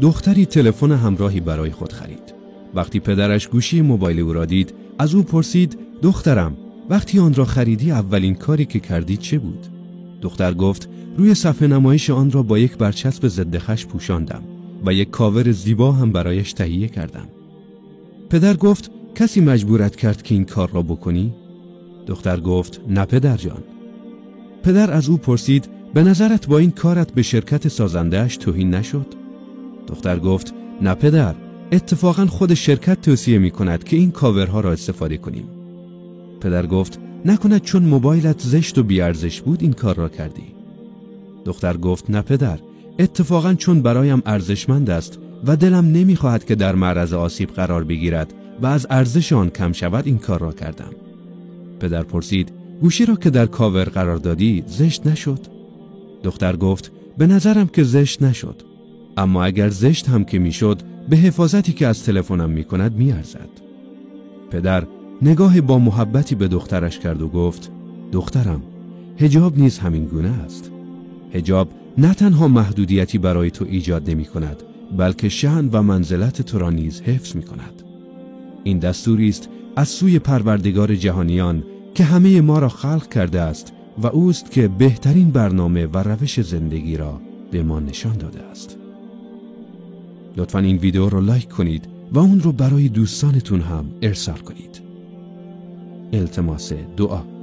دختری تلفن همراهی برای خود خرید. وقتی پدرش گوشی موبایل او را دید، از او پرسید: دخترم، وقتی آن را خریدی اولین کاری که کردی چه بود؟ دختر گفت: روی صفحه نمایش آن را با یک برچسب ضد خش پوشاندم و یک کاور زیبا هم برایش تهیه کردم. پدر گفت: کسی مجبورت کرد که این کار را بکنی؟ دختر گفت: نه پدر جان. پدر از او پرسید: به نظرت با این کارت به شرکت سازنده‌اش توهین نشد؟ دختر گفت: نه پدر، اتفاقا خود شرکت توصیه می کند که این کاورها را استفاده کنیم. پدر گفت: نکند چون موبایلت زشت و بیارزش بود این کار را کردی؟ دختر گفت: نه پدر، اتفاقا چون برایم ارزشمند است و دلم نمیخواهد که در معرض آسیب قرار بگیرد و از ارزش آن کم شود این کار را کردم. پدر پرسید: گوشی را که در کاور قرار دادی زشت نشد؟ دختر گفت: به نظرم که زشت نشد، اما اگر زشت هم که میشد به حفاظتی که از تلفنم میکند میارزد. پدر نگاه با محبتی به دخترش کرد و گفت: دخترم، حجاب نیز همین گونه است. حجاب نه تنها محدودیتی برای تو ایجاد نمی کند، بلکه شأن و منزلت تو را نیز حفظ می کند. این دستوری است از سوی پروردگار جهانیان که همه ما را خلق کرده است و اوست که بهترین برنامه و روش زندگی را به ما نشان داده است. لطفاً این ویدیو را لایک کنید و اون رو برای دوستانتون هم ارسال کنید. التماس دعا.